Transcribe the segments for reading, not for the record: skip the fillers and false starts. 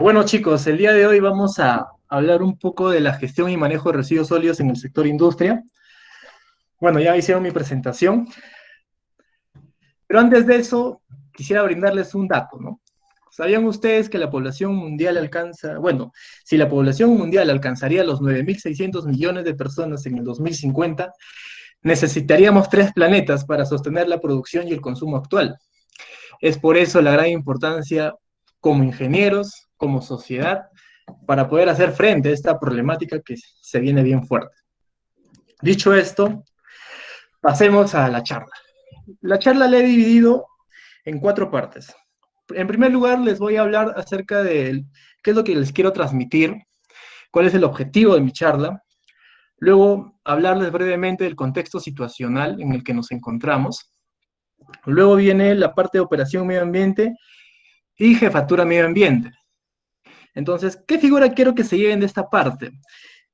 Bueno, chicos, el día de hoy vamos a hablar un poco de la gestión y manejo de residuos sólidos en el sector industria. Bueno, ya hicieron mi presentación, pero antes de eso quisiera brindarles un dato, ¿no? ¿Sabían ustedes que la población mundial si la población mundial alcanzaría los 9.600 millones de personas en el 2050, necesitaríamos tres planetas para sostener la producción y el consumo actual? Es por eso la gran importancia como ingenieros, como sociedad, para poder hacer frente a esta problemática que se viene bien fuerte. Dicho esto, pasemos a la charla. La charla la he dividido en cuatro partes. En primer lugar, les voy a hablar acerca de qué es lo que les quiero transmitir, cuál es el objetivo de mi charla. Luego, hablarles brevemente del contexto situacional en el que nos encontramos. Luego viene la parte de operación medio ambiente y jefatura medio ambiente. Entonces, ¿qué figura quiero que se lleven de esta parte?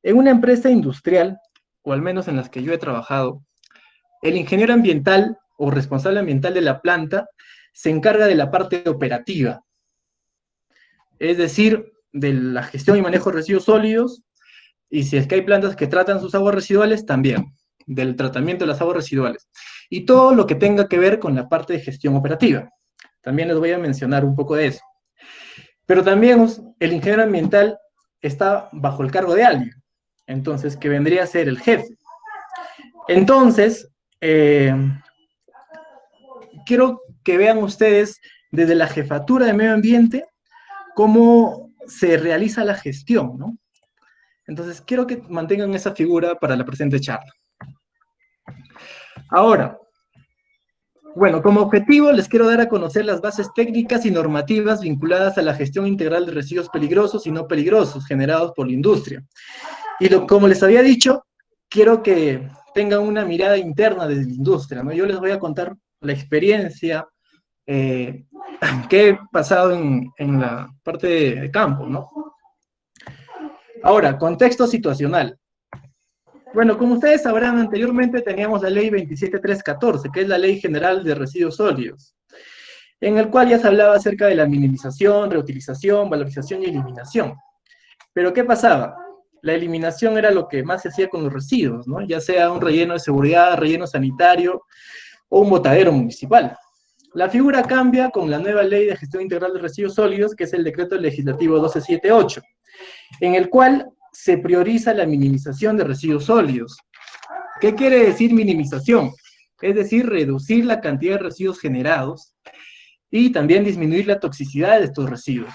En una empresa industrial, o al menos en las que yo he trabajado, el ingeniero ambiental o responsable ambiental de la planta se encarga de la parte operativa, es decir, de la gestión y manejo de residuos sólidos, y si es que hay plantas que tratan sus aguas residuales, también, del tratamiento de las aguas residuales. Y todo lo que tenga que ver con la parte de gestión operativa. También les voy a mencionar un poco de eso. Pero también el ingeniero ambiental está bajo el cargo de alguien, entonces, que vendría a ser el jefe. Entonces, quiero que vean ustedes desde la jefatura de medio ambiente cómo se realiza la gestión, ¿no? Entonces, quiero que mantengan esa figura para la presente charla. Ahora, bueno, como objetivo les quiero dar a conocer las bases técnicas y normativas vinculadas a la gestión integral de residuos peligrosos y no peligrosos generados por la industria. Y como les había dicho, quiero que tengan una mirada interna desde la industria, ¿no? Yo les voy a contar la experiencia que he pasado en la parte de campo, ¿no? Ahora, contexto situacional. Bueno, como ustedes sabrán, anteriormente teníamos la ley 27314, que es la Ley General de Residuos Sólidos, en el cual ya se hablaba acerca de la minimización, reutilización, valorización y eliminación. Pero ¿qué pasaba? La eliminación era lo que más se hacía con los residuos, ¿no? Ya sea un relleno de seguridad, relleno sanitario o un botadero municipal. La figura cambia con la nueva Ley de Gestión Integral de Residuos Sólidos, que es el Decreto Legislativo 1278, en el cual se prioriza la minimización de residuos sólidos. ¿Qué quiere decir minimización? Es decir, reducir la cantidad de residuos generados y también disminuir la toxicidad de estos residuos.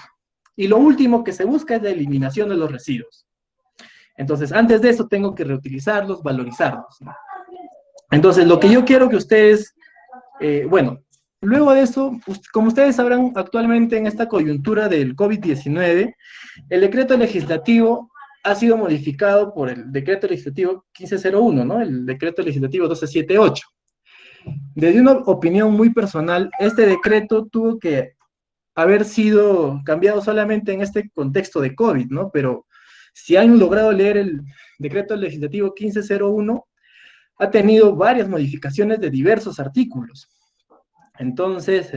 Y lo último que se busca es la eliminación de los residuos. Entonces, antes de eso tengo que reutilizarlos, valorizarlos, ¿no? Entonces, lo que yo quiero que ustedes, bueno, luego de eso, como ustedes sabrán, actualmente en esta coyuntura del COVID-19, el decreto legislativo ha sido modificado por el decreto legislativo 1501, ¿no? El decreto legislativo 1278. Desde una opinión muy personal, este decreto tuvo que haber sido cambiado solamente en este contexto de COVID, ¿no? Pero si han logrado leer el decreto legislativo 1501, ha tenido varias modificaciones de diversos artículos. Entonces,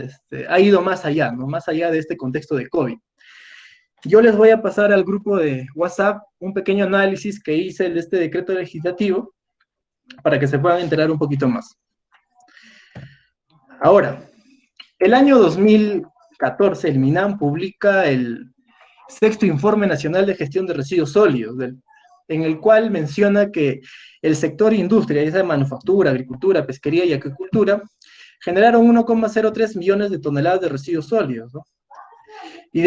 ha ido más allá, ¿no? Más allá de este contexto de COVID. Yo les voy a pasar al grupo de WhatsApp un pequeño análisis que hice de este decreto legislativo para que se puedan enterar un poquito más. Ahora, el año 2014, el MINAM publica el sexto Informe Nacional de Gestión de Residuos Sólidos, en el cual menciona que el sector industria, ya sea manufactura, agricultura, pesquería y acuicultura, generaron 1,03 millones de toneladas de residuos sólidos, ¿no? Y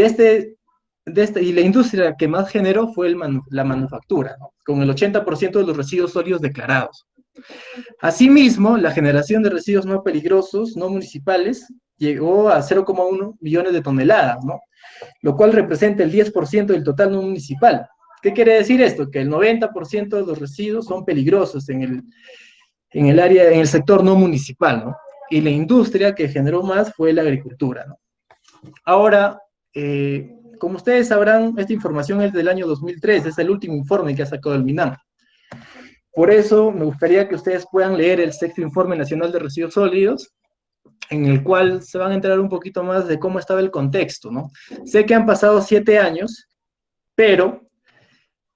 y la industria que más generó fue la manufactura, ¿no? Con el 80% de los residuos sólidos declarados. Asimismo, la generación de residuos no peligrosos, no municipales, llegó a 0,1 millones de toneladas, ¿no? Lo cual representa el 10% del total no municipal. ¿Qué quiere decir esto? Que el 90% de los residuos son peligrosos en el sector no municipal, ¿no? Y la industria que generó más fue la agricultura, ¿no? Ahora, como ustedes sabrán, esta información es del año 2003, es el último informe que ha sacado el MINAM. Por eso me gustaría que ustedes puedan leer el sexto Informe Nacional de Residuos Sólidos en el cual se van a enterar un poquito más de cómo estaba el contexto, ¿no? Sé que han pasado 7 años, pero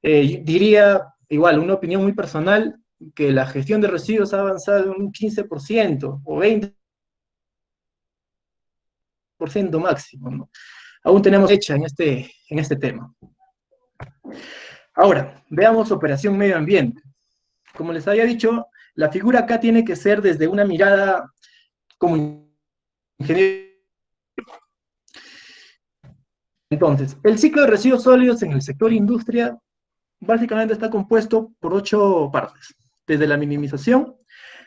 diría, igual, una opinión muy personal, que la gestión de residuos ha avanzado en un 15% o 20% máximo, ¿no? Aún tenemos hecha en este tema. Ahora, veamos Operación Medio Ambiente. Como les había dicho, la figura acá tiene que ser desde una mirada como ingeniero. Entonces, el ciclo de residuos sólidos en el sector industria básicamente está compuesto por 8 partes, desde la minimización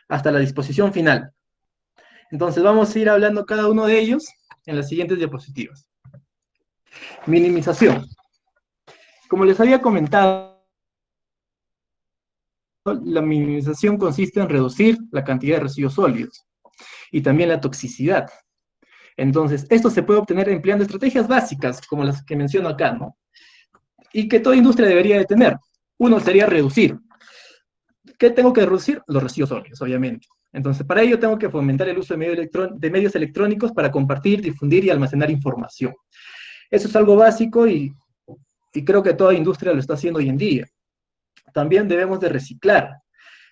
hasta la disposición final. Entonces, vamos a ir hablando cada uno de ellos en las siguientes diapositivas. Minimización. Como les había comentado, la minimización consiste en reducir la cantidad de residuos sólidos y también la toxicidad. Entonces, esto se puede obtener empleando estrategias básicas, como las que menciono acá, ¿no? Y que toda industria debería de tener. Uno sería reducir. ¿Qué tengo que reducir? Los residuos sólidos, obviamente. Entonces, para ello tengo que fomentar el uso de medios electrónicos para compartir, difundir y almacenar información. Eso es algo básico y creo que toda industria lo está haciendo hoy en día. También debemos de reciclar.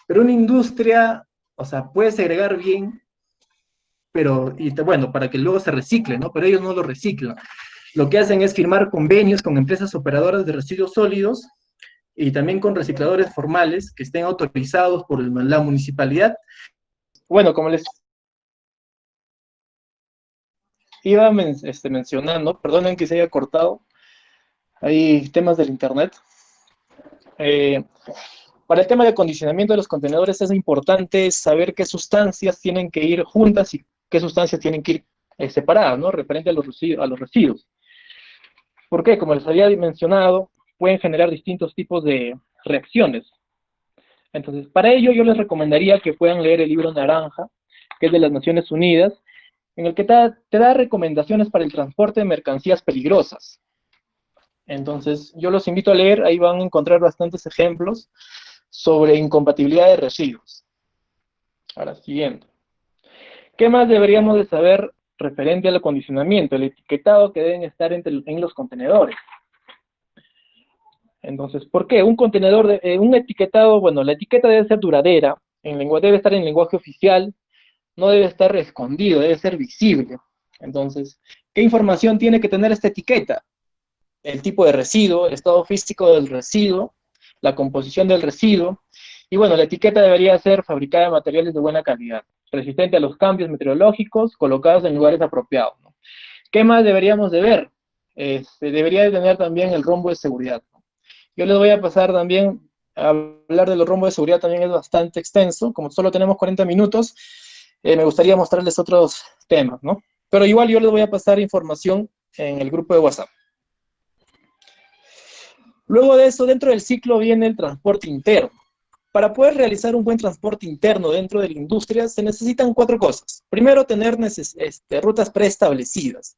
Pero una industria, o sea, puede segregar bien, pero, bueno, para que luego se recicle, ¿no? Pero ellos no lo reciclan. Lo que hacen es firmar convenios con empresas operadoras de residuos sólidos y también con recicladores formales que estén autorizados por la municipalidad. Bueno, como les iba mencionando, perdonen que se haya cortado, hay temas del internet. Para el tema de acondicionamiento de los contenedores es importante saber qué sustancias tienen que ir juntas y qué sustancias tienen que ir separadas, ¿no? Referente a los residuos. ¿Por qué? Como les había mencionado, pueden generar distintos tipos de reacciones. Entonces, para ello yo les recomendaría que puedan leer el libro Naranja, que es de las Naciones Unidas, en el que te da recomendaciones para el transporte de mercancías peligrosas. Entonces, yo los invito a leer, ahí van a encontrar bastantes ejemplos sobre incompatibilidad de residuos. Ahora, siguiente. ¿Qué más deberíamos de saber referente al acondicionamiento? El etiquetado que deben estar en los contenedores. Entonces, ¿por qué? Un etiquetado, bueno, la etiqueta debe ser duradera, debe estar en lenguaje oficial, no debe estar escondido, debe ser visible. Entonces, ¿qué información tiene que tener esta etiqueta? El tipo de residuo, el estado físico del residuo, la composición del residuo, y bueno, la etiqueta debería ser fabricada de materiales de buena calidad, resistente a los cambios meteorológicos, colocados en lugares apropiados, ¿no? ¿Qué más deberíamos de ver? Debería de tener también el rombo de seguridad, ¿no? Yo les voy a pasar también a hablar de los rombos de seguridad, también es bastante extenso, como solo tenemos 40 minutos, me gustaría mostrarles otros temas, ¿no? Pero igual yo les voy a pasar información en el grupo de WhatsApp. Luego de eso, dentro del ciclo viene el transporte interno. Para poder realizar un buen transporte interno dentro de la industria se necesitan 4 cosas. Primero, tener rutas preestablecidas.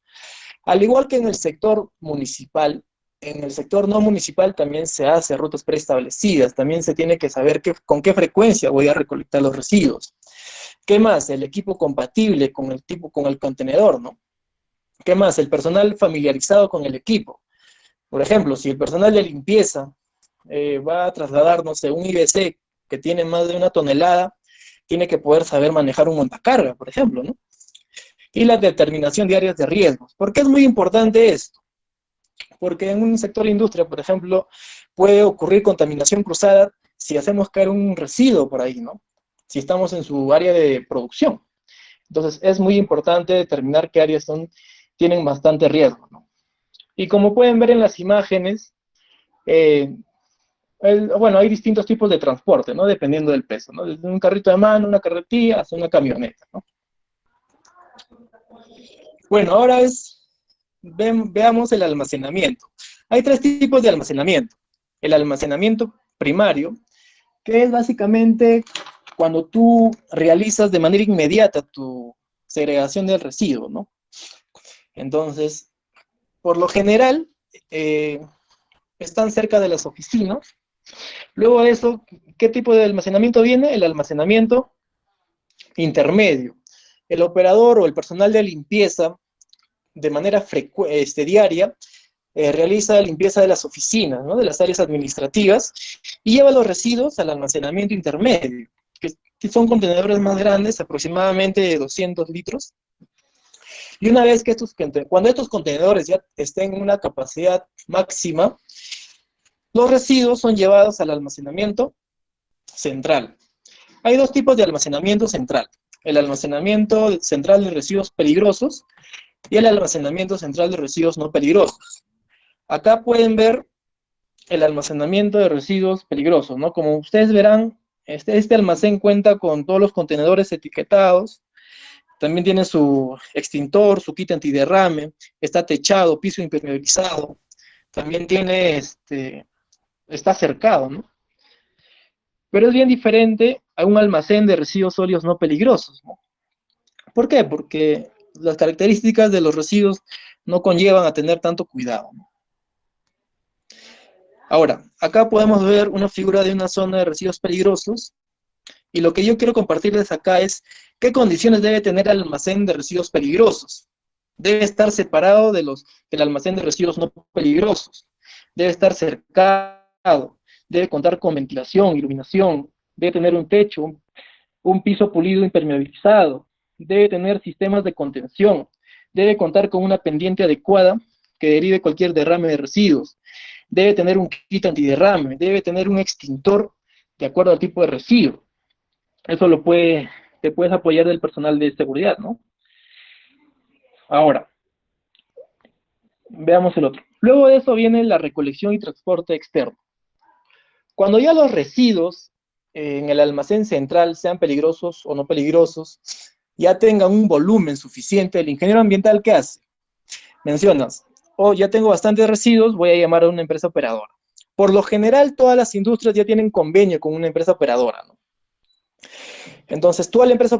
Al igual que en el sector municipal, en el sector no municipal también se hace rutas preestablecidas. También se tiene que saber con qué frecuencia voy a recolectar los residuos. ¿Qué más? El equipo compatible con el contenedor, ¿no? ¿Qué más? El personal familiarizado con el equipo. Por ejemplo, si el personal de limpieza va a trasladar, no sé, un IBC que tiene más de 1 tonelada, tiene que poder saber manejar un montacarga, por ejemplo, ¿no? Y la determinación de áreas de riesgos. ¿Por qué es muy importante esto? Porque en un sector de industria, por ejemplo, puede ocurrir contaminación cruzada si hacemos caer un residuo por ahí, ¿no? Si estamos en su área de producción. Entonces, es muy importante determinar qué áreas tienen bastante riesgo, ¿no? Y como pueden ver en las imágenes, bueno, hay distintos tipos de transporte, ¿no? Dependiendo del peso, ¿no? Desde un carrito de mano, una carretilla, hasta una camioneta, ¿no? Bueno, ahora veamos el almacenamiento. Hay 3 tipos de almacenamiento. El almacenamiento primario, que es básicamente cuando tú realizas de manera inmediata tu segregación del residuo, ¿no? Entonces, por lo general, están cerca de las oficinas. Luego de eso, ¿qué tipo de almacenamiento viene? El almacenamiento intermedio, el operador o el personal de limpieza, de manera diaria, realiza limpieza de las oficinas, ¿no? De las áreas administrativas, y lleva los residuos al almacenamiento intermedio, que son contenedores más grandes, aproximadamente de 200 litros, y una vez que cuando estos contenedores ya estén en una capacidad máxima, los residuos son llevados al almacenamiento central. Hay dos tipos de almacenamiento central: el almacenamiento central de residuos peligrosos y el almacenamiento central de residuos no peligrosos. Acá pueden ver el almacenamiento de residuos peligrosos, ¿no? Como ustedes verán, este almacén cuenta con todos los contenedores etiquetados, también tiene su extintor, su kit antiderrame, está techado, piso impermeabilizado, también tiene, está cercado, ¿no? Pero es bien diferente a un almacén de residuos sólidos no peligrosos, ¿no? ¿Por qué? Porque las características de los residuos no conllevan a tener tanto cuidado, ¿no? Ahora, acá podemos ver una figura de una zona de residuos peligrosos, y lo que yo quiero compartirles acá es qué condiciones debe tener el almacén de residuos peligrosos. Debe estar separado del almacén de residuos no peligrosos, debe estar cercado, debe contar con ventilación, iluminación, debe tener un techo, un piso pulido impermeabilizado, debe tener sistemas de contención, debe contar con una pendiente adecuada que derive cualquier derrame de residuos, debe tener un kit antiderrame, debe tener un extintor de acuerdo al tipo de residuo. Eso te puedes apoyar del personal de seguridad, ¿no? Ahora, veamos el otro. Luego de eso viene la recolección y transporte externo. Cuando ya los residuos en el almacén central, sean peligrosos o no peligrosos, ya tengan un volumen suficiente, el ingeniero ambiental, ¿qué hace? Mencionas, ya tengo bastantes residuos, voy a llamar a una empresa operadora. Por lo general, todas las industrias ya tienen convenio con una empresa operadora, ¿no? Entonces, tú a la empresa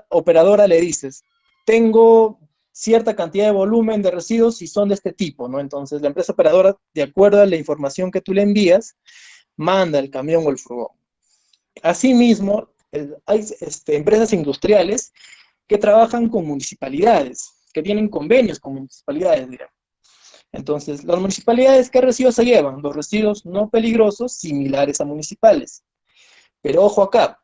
operadora le dices, tengo cierta cantidad de volumen de residuos y son de este tipo, ¿no? Entonces, la empresa operadora, de acuerdo a la información que tú le envías, manda el camión o el furgón. Asimismo, hay empresas industriales que trabajan con municipalidades, que tienen convenios con municipalidades, digamos. Entonces, las municipalidades, ¿qué residuos se llevan? Los residuos no peligrosos similares a municipales. Pero ojo acá,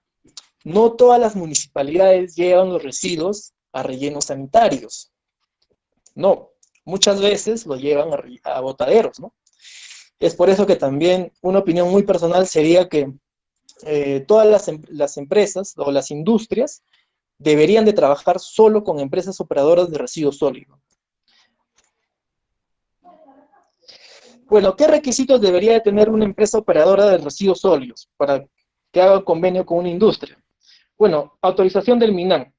no todas las municipalidades llevan los residuos a rellenos sanitarios. No, muchas veces lo llevan a botaderos, ¿no? Es por eso que también una opinión muy personal sería que todas las empresas o las industrias deberían de trabajar solo con empresas operadoras de residuos sólidos. Bueno, ¿qué requisitos debería de tener una empresa operadora de residuos sólidos para que haga convenio con una industria? Bueno, autorización del MINAN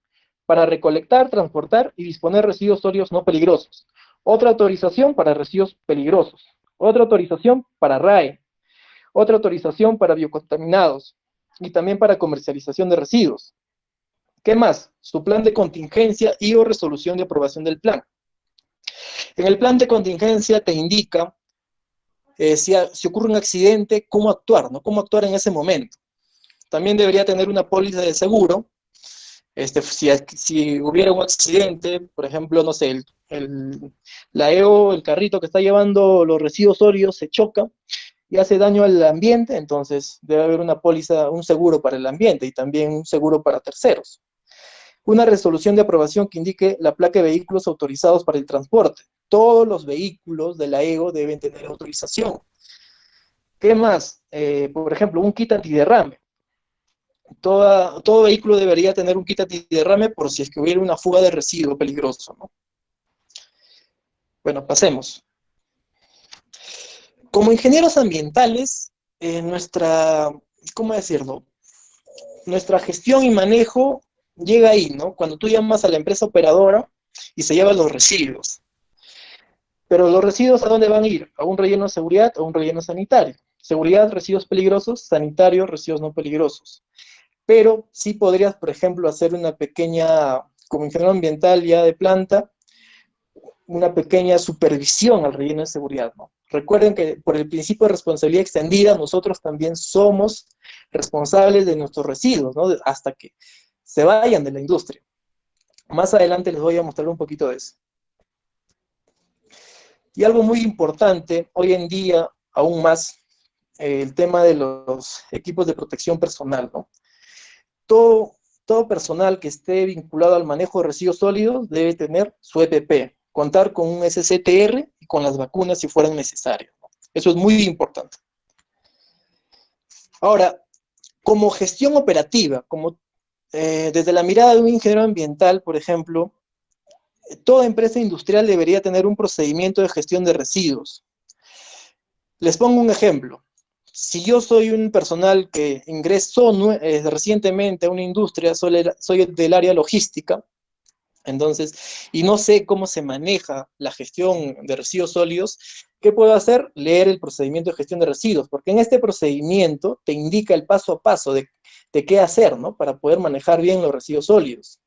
para recolectar, transportar y disponer residuos sólidos no peligrosos. Otra autorización para residuos peligrosos. Otra autorización para RAE. Otra autorización para biocontaminados y también para comercialización de residuos. ¿Qué más? Su plan de contingencia y o resolución de aprobación del plan. En el plan de contingencia te indica si ocurre un accidente, cómo actuar, ¿no? Cómo actuar en ese momento. También debería tener una póliza de seguro. Si hubiera un accidente, por ejemplo, no sé, la EO, el carrito que está llevando los residuos sólidos se choca y hace daño al ambiente, entonces debe haber una póliza, un seguro para el ambiente y también un seguro para terceros. Una resolución de aprobación que indique la placa de vehículos autorizados para el transporte. Todos los vehículos de la EGO deben tener autorización. ¿Qué más? Por ejemplo, un kit antiderrame. Todo vehículo debería tener un kit antiderrame por si es que hubiera una fuga de residuo peligroso, ¿no? Bueno, pasemos. Como ingenieros ambientales, ¿cómo decirlo? Nuestra gestión y manejo llega ahí, ¿no? Cuando tú llamas a la empresa operadora y se llevan los residuos. Pero los residuos, ¿a dónde van a ir? ¿A un relleno de seguridad o a un relleno sanitario? Seguridad, residuos peligrosos; sanitario, residuos no peligrosos. Pero sí podrías, por ejemplo, hacer una pequeña, como ingeniero ambiental ya de planta, una pequeña supervisión al relleno de seguridad, ¿no? Recuerden que por el principio de responsabilidad extendida, nosotros también somos responsables de nuestros residuos, ¿no? Hasta que se vayan de la industria. Más adelante les voy a mostrar un poquito de eso. Y algo muy importante, hoy en día, aún más, el tema de los equipos de protección personal, ¿no? Todo, todo personal que esté vinculado al manejo de residuos sólidos debe tener su EPP, contar con un SCTR y con las vacunas si fueran necesarias, ¿no? Eso es muy importante. Ahora, como gestión operativa, desde la mirada de un ingeniero ambiental, por ejemplo, toda empresa industrial debería tener un procedimiento de gestión de residuos. Les pongo un ejemplo. Si yo soy un personal que ingresó recientemente a una industria, soy del área logística, entonces, y no sé cómo se maneja la gestión de residuos sólidos, ¿qué puedo hacer? Leer el procedimiento de gestión de residuos, porque en este procedimiento te indica el paso a paso de qué hacer, ¿no? Para poder manejar bien los residuos sólidos.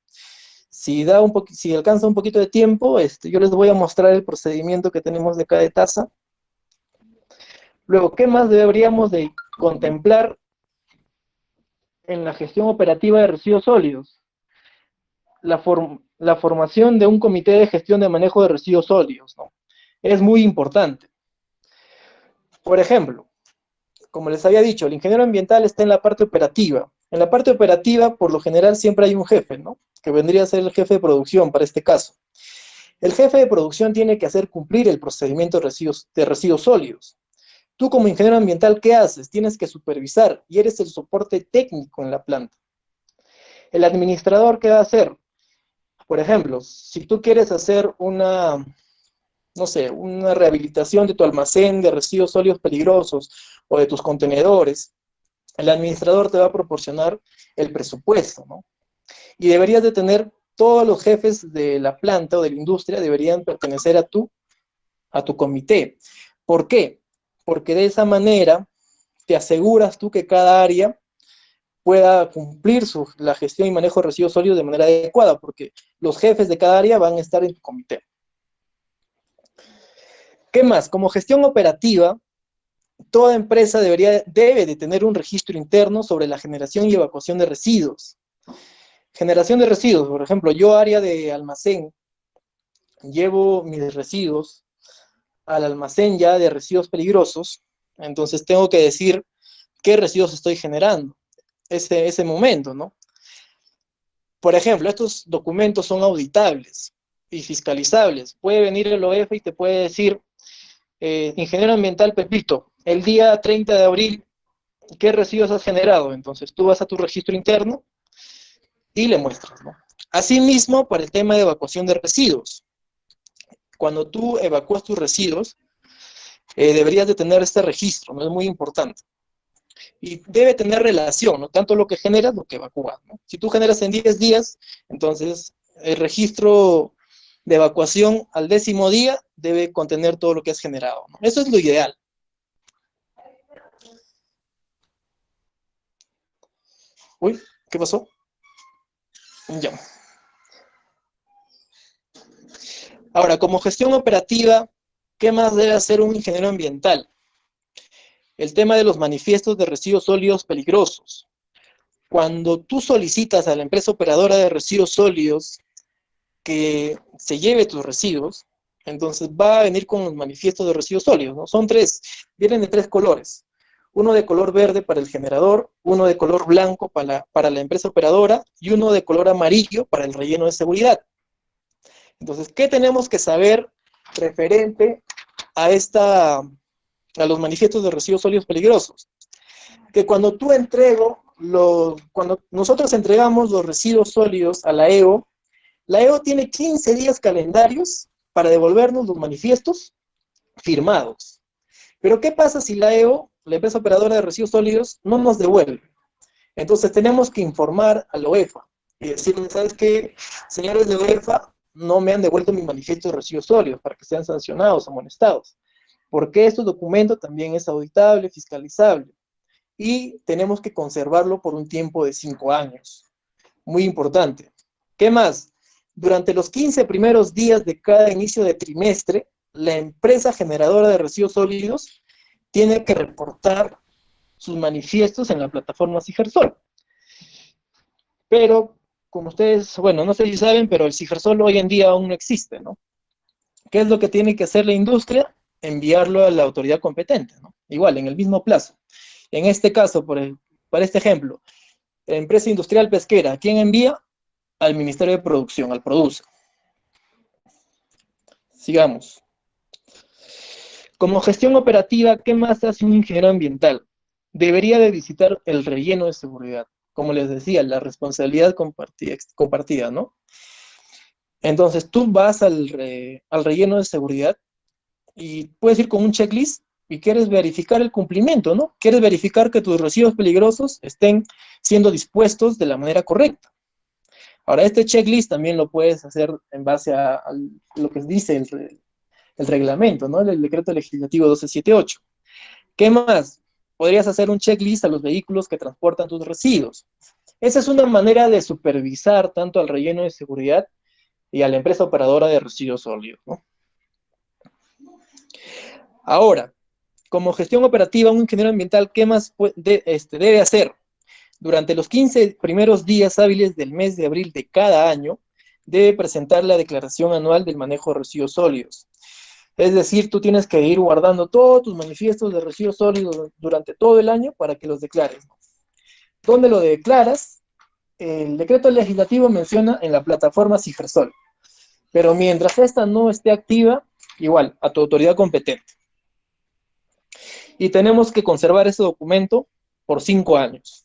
Si alcanza un poquito de tiempo, yo les voy a mostrar el procedimiento que tenemos de cada taza. Luego, ¿qué más deberíamos de contemplar en la gestión operativa de residuos sólidos? La formación de un comité de gestión de manejo de residuos sólidos, ¿no? Es muy importante. Por ejemplo, como les había dicho, el ingeniero ambiental está en la parte operativa. En la parte operativa, por lo general, siempre hay un jefe, ¿no? Que vendría a ser el jefe de producción para este caso. El jefe de producción tiene que hacer cumplir el procedimiento de residuos sólidos. Tú como ingeniero ambiental, ¿qué haces? Tienes que supervisar y eres el soporte técnico en la planta. El administrador, ¿qué va a hacer? Por ejemplo, si tú quieres hacer no sé, una rehabilitación de tu almacén de residuos sólidos peligrosos o de tus contenedores, el administrador te va a proporcionar el presupuesto, ¿no? Y deberías de tener, todos los jefes de la planta o de la industria deberían pertenecer a tu comité. ¿Por qué? Porque de esa manera te aseguras tú que cada área pueda cumplir la gestión y manejo de residuos sólidos de manera adecuada, porque los jefes de cada área van a estar en tu comité. ¿Qué más? Como gestión operativa, toda empresa debe de tener un registro interno sobre la generación y evacuación de residuos. Generación de residuos, por ejemplo, yo área de almacén, llevo mis residuos al almacén ya de residuos peligrosos, entonces tengo que decir qué residuos estoy generando, ese momento, ¿no? Por ejemplo, estos documentos son auditables y fiscalizables. Puede venir el OEF y te puede decir, ingeniero ambiental Pepito, el día 30 de abril, ¿qué residuos has generado? Entonces tú vas a tu registro interno y le muestras, ¿no? Asimismo, para el tema de evacuación de residuos, cuando tú evacúas tus residuos, deberías de tener este registro, ¿no? Es muy importante. Y debe tener relación, ¿no? Tanto lo que generas, lo que evacúas, ¿no? Si tú generas en 10 días, entonces el registro de evacuación al 10º día debe contener todo lo que has generado, ¿no? Eso es lo ideal. Uy, ¿qué pasó? Ya. Ahora, como gestión operativa, ¿qué más debe hacer un ingeniero ambiental? El tema de los manifiestos de residuos sólidos peligrosos. Cuando tú solicitas a la empresa operadora de residuos sólidos que se lleve tus residuos, entonces va a venir con los manifiestos de residuos sólidos, ¿no? Son tres, vienen de tres colores. Uno de color verde para el generador, uno de color blanco para la empresa operadora y uno de color amarillo para el relleno de seguridad. Entonces, ¿qué tenemos que saber referente a los manifiestos de residuos sólidos peligrosos? Que cuando cuando nosotros entregamos los residuos sólidos a la EO tiene 15 días calendarios para devolvernos los manifiestos firmados. Pero ¿qué pasa si la EO, la empresa operadora de residuos sólidos, no nos devuelve? Entonces tenemos que informar a la OEFA y decirle, ¿sabes qué? Señores de OEFA, no me han devuelto mi manifiesto de residuos sólidos para que sean sancionados, amonestados. Porque este documento también es auditable, fiscalizable. Y tenemos que conservarlo por un tiempo de 5 años. Muy importante. ¿Qué más? Durante los 15 primeros días de cada inicio de trimestre, la empresa generadora de residuos sólidos tiene que reportar sus manifiestos en la plataforma Cigersol. Pero como ustedes, bueno, no sé si saben, pero el CIFERSOL hoy en día aún no existe, ¿no? ¿Qué es lo que tiene que hacer la industria? Enviarlo a la autoridad competente, ¿no? Igual, en el mismo plazo. En este caso, para este ejemplo, la empresa industrial pesquera, ¿quién envía? Al Ministerio de Producción, al PRODUCE. Sigamos. Como gestión operativa, ¿qué más hace un ingeniero ambiental? Debería de visitar el relleno de seguridad. Como les decía, la responsabilidad compartida, ¿no? Entonces tú vas al relleno de seguridad y puedes ir con un checklist y quieres verificar el cumplimiento, ¿no? Quieres verificar que tus residuos peligrosos estén siendo dispuestos de la manera correcta. Ahora, este checklist también lo puedes hacer en base a lo que dice el reglamento, ¿no? El decreto legislativo 1278. ¿Qué más? Podrías hacer un checklist a los vehículos que transportan tus residuos. Esa es una manera de supervisar tanto al relleno de seguridad y a la empresa operadora de residuos sólidos, ¿no? Ahora, como gestión operativa, un ingeniero ambiental, ¿qué más debe hacer? Durante los 15 primeros días hábiles del mes de abril de cada año, debe presentar la declaración anual del manejo de residuos sólidos. Es decir, tú tienes que ir guardando todos tus manifiestos de residuos sólidos durante todo el año para que los declares. ¿Dónde lo declaras? El decreto legislativo menciona en la plataforma CIFERSOL, pero mientras esta no esté activa, igual, a tu autoridad competente. Y tenemos que conservar ese documento por 5 años.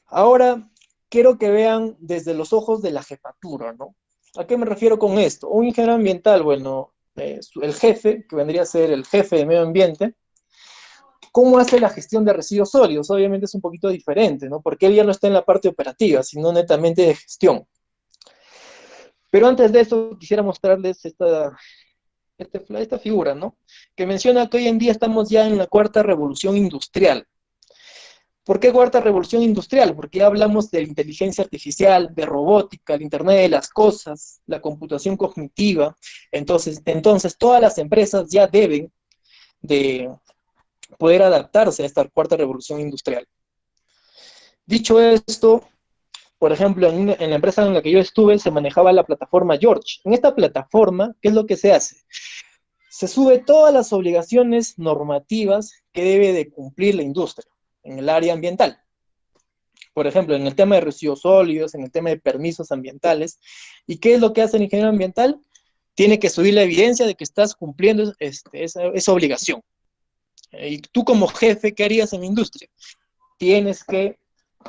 Ahora, quiero que vean desde los ojos de la jefatura, ¿no? ¿A qué me refiero con esto? Un ingeniero ambiental, bueno, el jefe, que vendría a ser el jefe de medio ambiente, ¿cómo hace la gestión de residuos sólidos? Obviamente es un poquito diferente, ¿no? Porque él ya no está en la parte operativa, sino netamente de gestión. Pero antes de eso, quisiera mostrarles esta figura, ¿no? Que menciona que hoy en día estamos ya en la cuarta revolución industrial. ¿Por qué cuarta revolución industrial? Porque ya hablamos de inteligencia artificial, de robótica, el Internet de las cosas, la computación cognitiva. Entonces todas las empresas ya deben de poder adaptarse a esta cuarta revolución industrial. Dicho esto, por ejemplo, en la empresa en la que yo estuve se manejaba la plataforma George. En esta plataforma, ¿qué es lo que se hace? Se sube todas las obligaciones normativas que debe de cumplir la industria en el área ambiental. Por ejemplo, en el tema de residuos sólidos, en el tema de permisos ambientales. ¿Y qué es lo que hace el ingeniero ambiental? Tiene que subir la evidencia de que estás cumpliendo esa obligación. Y tú como jefe, ¿qué harías en la industria? Tienes que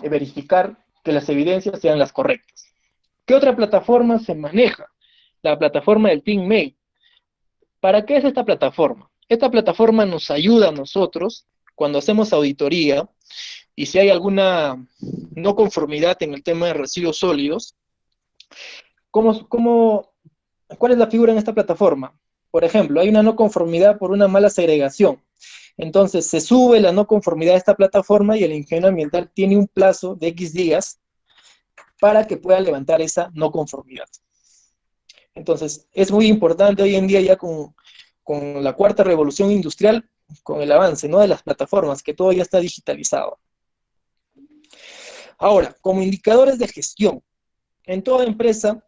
verificar que las evidencias sean las correctas. ¿Qué otra plataforma se maneja? La plataforma del TeamMate. ¿Para qué es esta plataforma? Esta plataforma nos ayuda a nosotros cuando hacemos auditoría y si hay alguna no conformidad en el tema de residuos sólidos. ¿Cuál es la figura en esta plataforma? Por ejemplo, hay una no conformidad por una mala segregación. Entonces se sube la no conformidad a esta plataforma y el ingeniero ambiental tiene un plazo de X días para que pueda levantar esa no conformidad. Entonces es muy importante hoy en día ya con la cuarta revolución industrial, con el avance, ¿no?, de las plataformas, que todo ya está digitalizado. Ahora, como indicadores de gestión, en toda empresa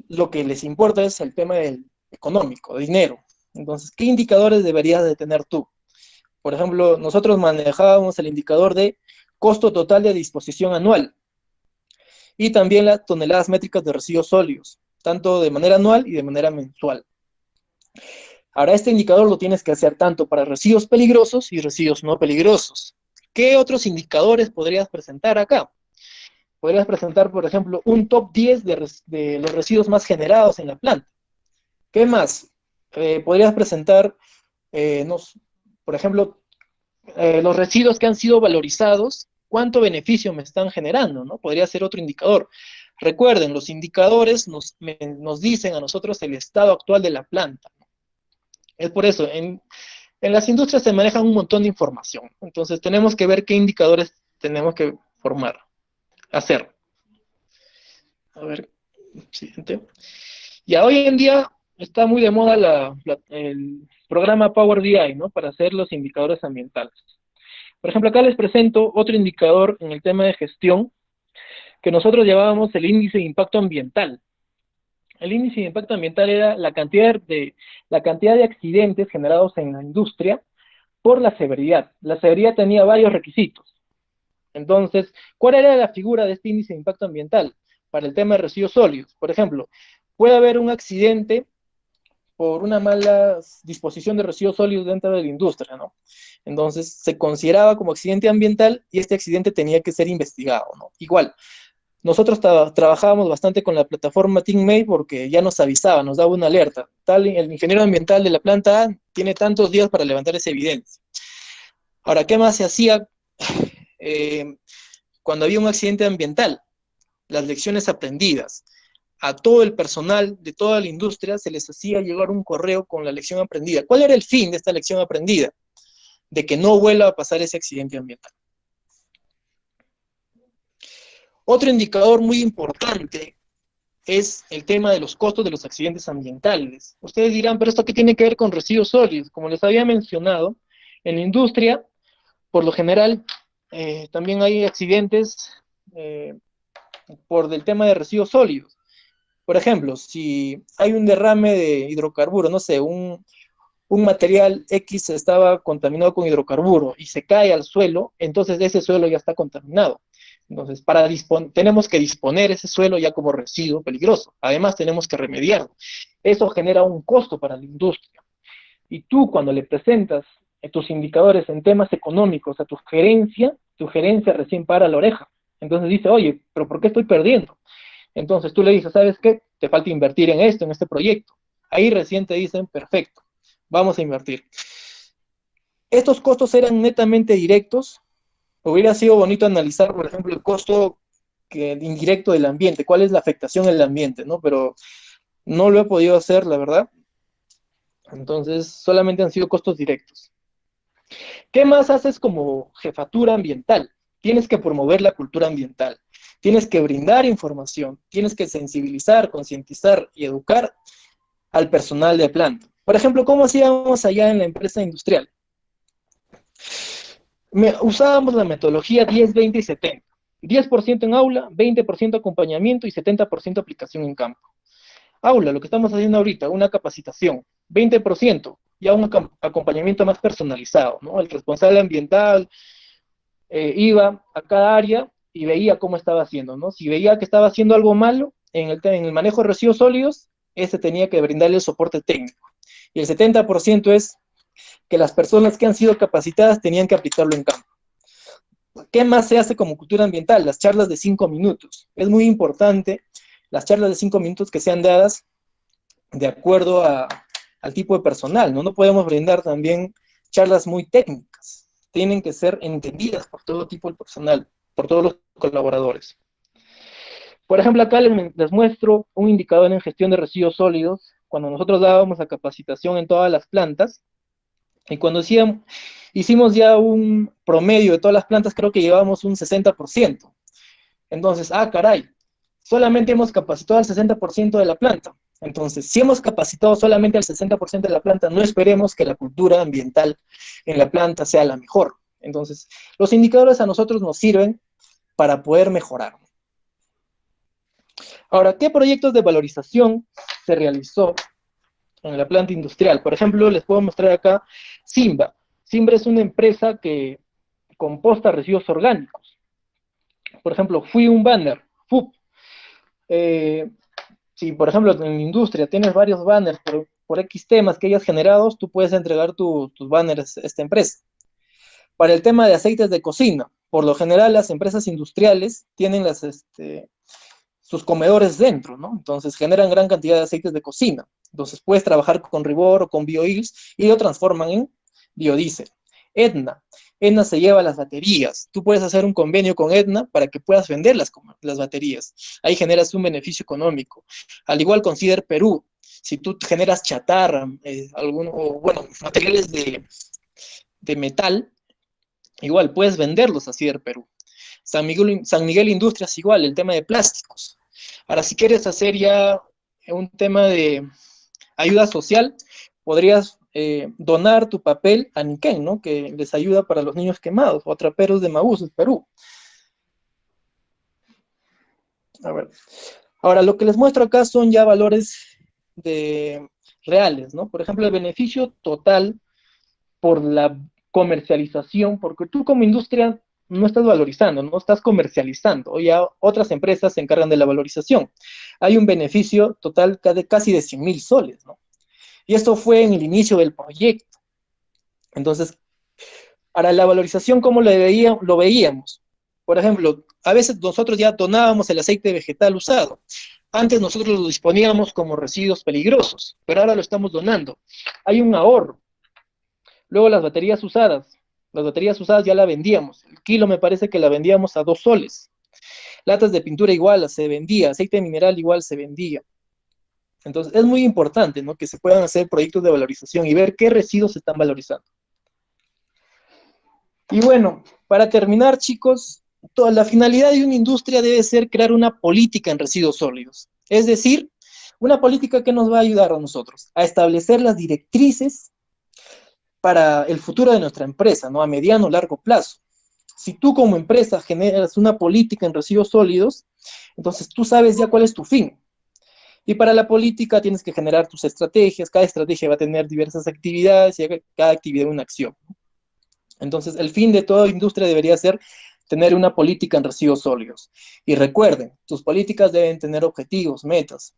lo que les importa es el tema del económico, dinero. Entonces, ¿qué indicadores deberías de tener tú? Por ejemplo, nosotros manejábamos el indicador de costo total de disposición anual y también las toneladas métricas de residuos sólidos, tanto de manera anual y de manera mensual. Ahora, este indicador lo tienes que hacer tanto para residuos peligrosos y residuos no peligrosos. ¿Qué otros indicadores podrías presentar acá? Podrías presentar, por ejemplo, un top 10 de los residuos más generados en la planta. ¿Qué más? Podrías presentar, por ejemplo, los residuos que han sido valorizados, ¿cuánto beneficio me están generando? ¿No? Podría ser otro indicador. Recuerden, los indicadores nos dicen a nosotros el estado actual de la planta. Es por eso, en las industrias se maneja un montón de información. Entonces tenemos que ver qué indicadores tenemos que hacer. A ver, siguiente. Ya hoy en día está muy de moda el programa Power BI, ¿no?, para hacer los indicadores ambientales. Por ejemplo, acá les presento otro indicador en el tema de gestión que nosotros llamábamos el índice de impacto ambiental. El índice de impacto ambiental era la cantidad de accidentes generados en la industria por la severidad. La severidad tenía varios requisitos. Entonces, ¿cuál era la figura de este índice de impacto ambiental? Para el tema de residuos sólidos, por ejemplo, puede haber un accidente por una mala disposición de residuos sólidos dentro de la industria, ¿no? Entonces, se consideraba como accidente ambiental y este accidente tenía que ser investigado, ¿no? Igual, nosotros trabajábamos bastante con la plataforma TeamMate porque ya nos avisaba, nos daba una alerta. El ingeniero ambiental de la planta A tiene tantos días para levantar esa evidencia. Ahora, ¿qué más se hacía cuando había un accidente ambiental? Las lecciones aprendidas. A todo el personal de toda la industria se les hacía llegar un correo con la lección aprendida. ¿Cuál era el fin de esta lección aprendida? De que no vuelva a pasar ese accidente ambiental. Otro indicador muy importante es el tema de los costos de los accidentes ambientales. Ustedes dirán, pero ¿esto qué tiene que ver con residuos sólidos? Como les había mencionado, en la industria, por lo general, también hay accidentes por el tema de residuos sólidos. Por ejemplo, si hay un derrame de hidrocarburo, no sé, un material X estaba contaminado con hidrocarburo y se cae al suelo, entonces ese suelo ya está contaminado. Entonces, tenemos que disponer ese suelo ya como residuo peligroso. Además, tenemos que remediarlo. Eso genera un costo para la industria. Y tú, cuando le presentas tus indicadores en temas económicos a tu gerencia recién para la oreja. Entonces dice, oye, ¿pero por qué estoy perdiendo? Entonces tú le dices, ¿sabes qué? Te falta invertir en esto, en este proyecto. Ahí recién te dicen, perfecto, vamos a invertir. Estos costos eran netamente directos. Hubiera sido bonito analizar, por ejemplo, el costo indirecto del ambiente, cuál es la afectación del ambiente, ¿no? Pero no lo he podido hacer, la verdad. Entonces, solamente han sido costos directos. ¿Qué más haces como jefatura ambiental? Tienes que promover la cultura ambiental. Tienes que brindar información. Tienes que sensibilizar, concientizar y educar al personal de planta. Por ejemplo, ¿cómo hacíamos allá en la empresa industrial? Usábamos la metodología 10, 20 y 70. 10% en aula, 20% acompañamiento y 70% aplicación en campo. Aula, lo que estamos haciendo ahorita, una capacitación. 20%, ya un acompañamiento más personalizado, ¿no? El responsable ambiental iba a cada área y veía cómo estaba haciendo, ¿no? Si veía que estaba haciendo algo malo en el manejo de residuos sólidos, ese tenía que brindarle el soporte técnico. Y el 70% es que las personas que han sido capacitadas tenían que aplicarlo en campo. ¿Qué más se hace como cultura ambiental? Las charlas de 5 minutos. Es muy importante las charlas de 5 minutos que sean dadas de acuerdo al tipo de personal, ¿no? No podemos brindar también charlas muy técnicas. Tienen que ser entendidas por todo tipo de personal, por todos los colaboradores. Por ejemplo, acá les muestro un indicador en gestión de residuos sólidos, cuando nosotros dábamos la capacitación en todas las plantas, y cuando hicimos ya un promedio de todas las plantas, creo que llevábamos un 60%. Entonces, caray, solamente hemos capacitado al 60% de la planta. Entonces, si hemos capacitado solamente al 60% de la planta, no esperemos que la cultura ambiental en la planta sea la mejor. Entonces, los indicadores a nosotros nos sirven para poder mejorar. Ahora, ¿qué proyectos de valorización se realizó en la planta industrial? Por ejemplo, les puedo mostrar acá Simba. Simba es una empresa que composta residuos orgánicos. Por ejemplo, fui un banner, FUP. Si, por ejemplo, en la industria tienes varios banners por X temas que hayas generado, tú puedes entregar tus banners a esta empresa. Para el tema de aceites de cocina, por lo general las empresas industriales tienen sus comedores dentro, ¿no? Entonces generan gran cantidad de aceites de cocina. Entonces puedes trabajar con Ribor o con BioOils y lo transforman en biodiesel. Edna se lleva las baterías. Tú puedes hacer un convenio con Edna para que puedas vender las baterías. Ahí generas un beneficio económico. Al igual con Cider Perú. Si tú generas chatarra, materiales de metal, igual puedes venderlos a Cider Perú. San Miguel Industrias igual, el tema de plásticos. Ahora, si quieres hacer ya un tema de ayuda social, podrías donar tu papel a Niken, ¿no? Que les ayuda para los niños quemados, o a Traperos de Maús, Perú. A ver. Ahora, lo que les muestro acá son ya valores reales, ¿no? Por ejemplo, el beneficio total por la comercialización, porque tú como industria no estás valorizando, no estás comercializando, o ya otras empresas se encargan de la valorización. Hay un beneficio total de casi de 100.000 soles, ¿no? Y esto fue en el inicio del proyecto. Entonces, para la valorización, ¿cómo lo veíamos? Por ejemplo, a veces nosotros ya donábamos el aceite vegetal usado. Antes nosotros lo disponíamos como residuos peligrosos, pero ahora lo estamos donando. Hay un ahorro. Luego las baterías usadas ya la vendíamos. El kilo me parece que la vendíamos a 2 soles. Latas de pintura igual se vendía, aceite mineral igual se vendía. Entonces es muy importante, ¿no? Que se puedan hacer proyectos de valorización y ver qué residuos se están valorizando. Y bueno, para terminar, chicos, la finalidad de una industria debe ser crear una política en residuos sólidos. Es decir, una política que nos va a ayudar a nosotros a establecer las directrices para el futuro de nuestra empresa, ¿no? A mediano o largo plazo. Si tú como empresa generas una política en residuos sólidos, entonces tú sabes ya cuál es tu fin. Y para la política tienes que generar tus estrategias, cada estrategia va a tener diversas actividades y cada actividad una acción. Entonces el fin de toda industria debería ser tener una política en residuos sólidos. Y recuerden, tus políticas deben tener objetivos, metas,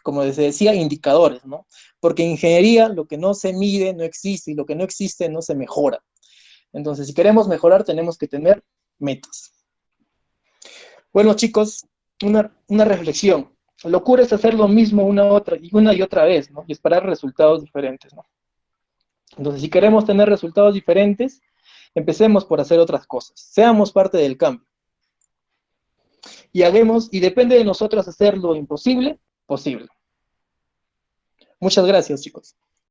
como les decía, indicadores, ¿no? Porque en ingeniería lo que no se mide no existe y lo que no existe no se mejora. Entonces, si queremos mejorar, tenemos que tener metas. Bueno, chicos, una reflexión. Locura es hacer lo mismo una y otra vez, ¿no? Y esperar resultados diferentes, ¿no? Entonces, si queremos tener resultados diferentes, empecemos por hacer otras cosas. Seamos parte del cambio. Y depende de nosotros hacer lo imposible, posible. Muchas gracias, chicos.